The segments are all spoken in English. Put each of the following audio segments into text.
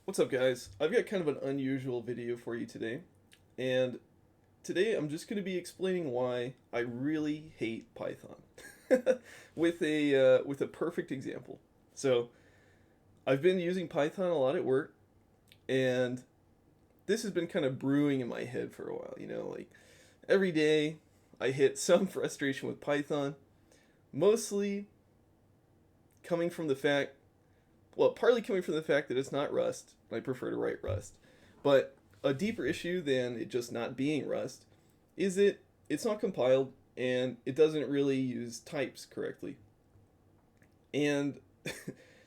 What's up, guys? I've got kind of an unusual video for you today, and today I'm just going to be explaining why I really hate Python with a perfect example. So I've been using Python a lot at work, and this has been kind of brewing in my head for a while. Like every day I hit some frustration with Python, mostly coming from the fact partly coming from the fact that it's not Rust. I prefer to write Rust. But a deeper issue than it just not being Rust is that it's not compiled and it doesn't really use types correctly. And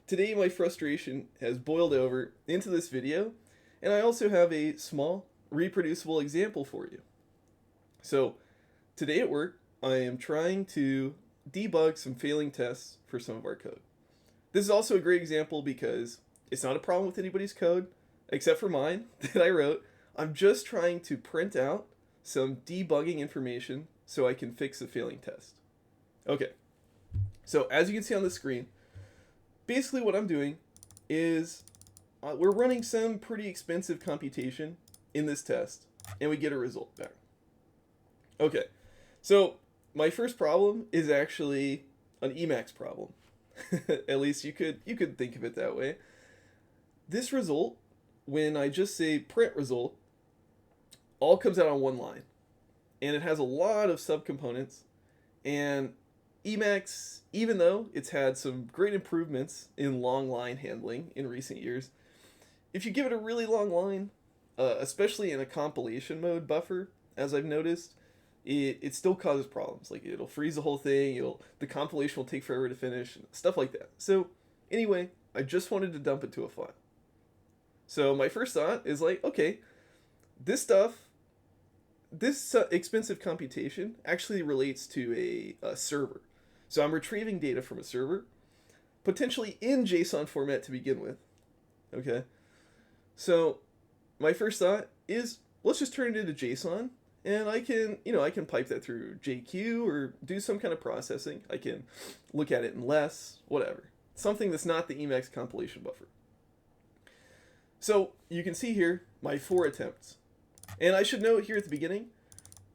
today my frustration has boiled over into this video, and I also have a small reproducible example for you. So today at work, I am trying to debug some failing tests for some of our code. This is also a great example because it's not a problem with anybody's code, except for mine that I wrote. I'm just trying to print out some debugging information so I can fix a failing test. Okay, so as you can see on the screen, basically what I'm doing is we're running some pretty expensive computation in this test, and we get a result back. Okay, so my first problem is actually an Emacs problem. At least you could think of it that way. This result, when I just say print result, all comes out on one line, and it has a lot of subcomponents. And Emacs, even though it's had some great improvements in long line handling in recent years, if you give it a really long line, especially in a compilation mode buffer, as I've noticed, it still causes problems. Like it'll freeze the whole thing. The compilation will take forever to finish, stuff like that. So anyway, I just wanted to dump it to a file. So my first thought is like, okay, this stuff, this expensive computation actually relates to a server. So I'm retrieving data from a server, potentially in JSON format to begin with. Okay, so my first thought is let's just turn it into JSON, and I can pipe that through JQ or do some kind of processing. I can look at it in less, whatever. Something that's not the Emacs compilation buffer. So you can see here my 4 attempts. And I should note here at the beginning,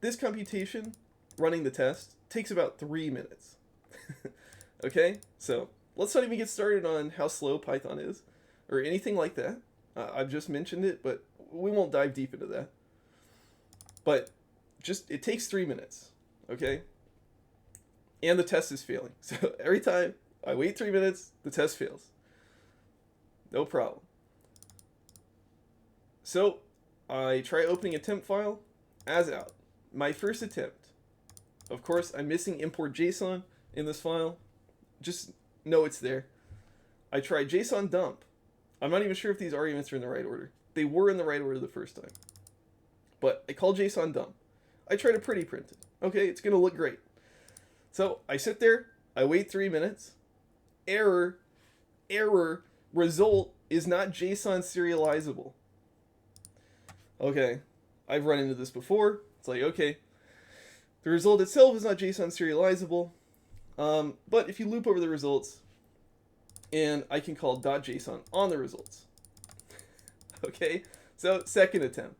this computation, running the test, takes about 3 minutes. Okay, so let's not even get started on how slow Python is or anything like that. I've just mentioned it, but we won't dive deep into that. But it takes 3 minutes, okay? And the test is failing. So every time I wait 3 minutes, the test fails. No problem. So I try opening a temp file, as out. My first attempt. Of course, I'm missing import JSON in this file. Just know it's there. I try JSON dump. I'm not even sure if these arguments are in the right order. They were in the right order the first time. But I call JSON dump. I try to pretty print it. Okay, it's going to look great. So I sit there. I wait 3 minutes. Error. Result is not JSON serializable. Okay, I've run into this before. It's like, okay, the result itself is not JSON serializable. But if you loop over the results, and I can call .json on the results. Okay, so second attempt.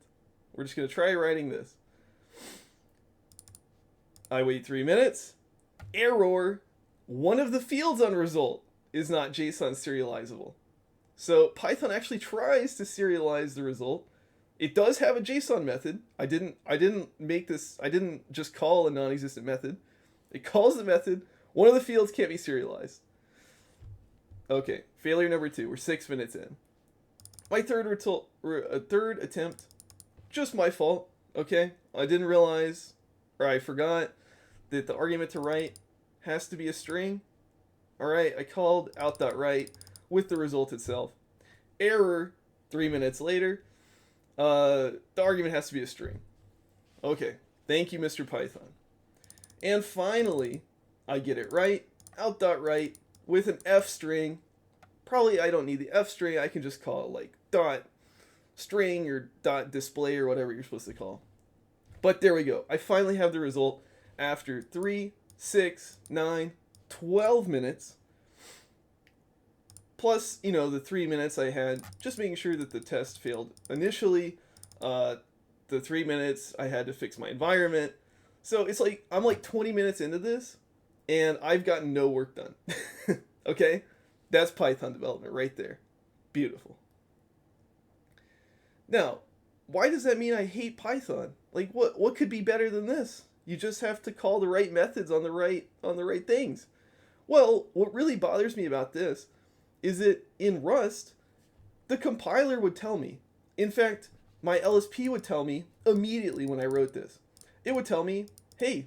We're just going to try writing this. I wait 3 minutes. Error. One of the fields on result is not JSON serializable. So Python actually tries to serialize the result. It does have a JSON method. I didn't make this. I didn't just call a non-existent method. It calls the method. One of the fields can't be serialized. Okay, failure number 2. We're 6 minutes in. My third attempt, just my fault. Okay, I didn't realize, or I forgot that the argument to write has to be a string. All right, I called out.write with the result itself. Error. 3 minutes later. The argument has to be a string. Okay, thank you, Mr. Python. And finally, I get it right. Out.write with an F string. Probably I don't need the F string. I can just call it like dot string or dot display or whatever you're supposed to call. But there we go. I finally have the result after 3, 6, 9, 12 minutes plus, you know, the 3 minutes I had just making sure that the test failed initially. The 3 minutes I had to fix my environment. So it's like I'm like 20 minutes into this and I've gotten no work done. Okay? That's Python development right there. Beautiful. Now, why does that mean I hate Python? Like what could be better than this? You just have to call the right methods on the right things. Well, what really bothers me about this is that in Rust, the compiler would tell me. In fact, my LSP would tell me immediately when I wrote this. It would tell me, hey,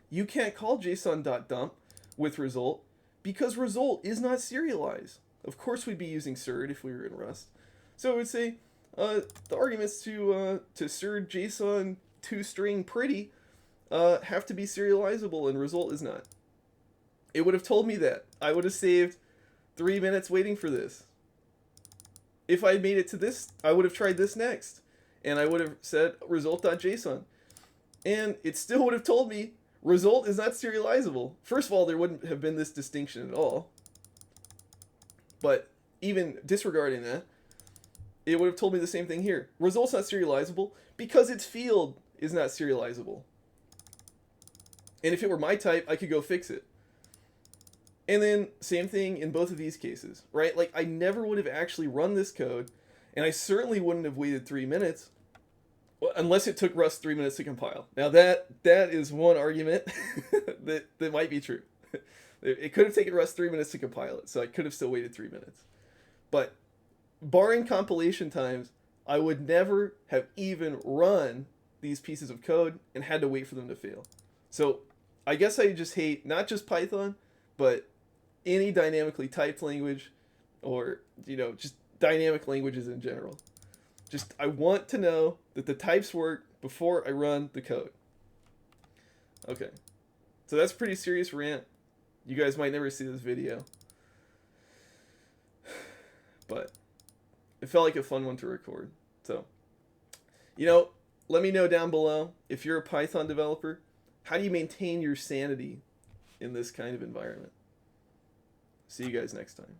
you can't call json.dump with result because result is not serialized. Of course we'd be using surd if we were in Rust. So it would say, the arguments to surd JSON toString pretty have to be serializable and result is not. It would have told me that. I would have saved 3 minutes waiting for this. If I made it to this, I would have tried this next. And I would have said result.json. And it still would have told me result is not serializable. First of all, there wouldn't have been this distinction at all. But even disregarding that, it would have told me the same thing here. Result's not serializable because its field is not serializable. And if it were my type, I could go fix it. And then same thing in both of these cases, right? Like I never would have actually run this code, and I certainly wouldn't have waited 3 minutes unless it took Rust 3 minutes to compile. Now that is one argument that might be true. It could have taken Rust 3 minutes to compile it, so I could have still waited 3 minutes. But barring compilation times, I would never have even run these pieces of code and had to wait for them to fail. So I guess I just hate not just Python, but any dynamically typed language or, you know, just dynamic languages in general. Just, I want to know that the types work before I run the code. Okay. So that's a pretty serious rant. You guys might never see this video. But it felt like a fun one to record. So, you know, let me know down below if you're a Python developer, how do you maintain your sanity in this kind of environment? See you guys next time.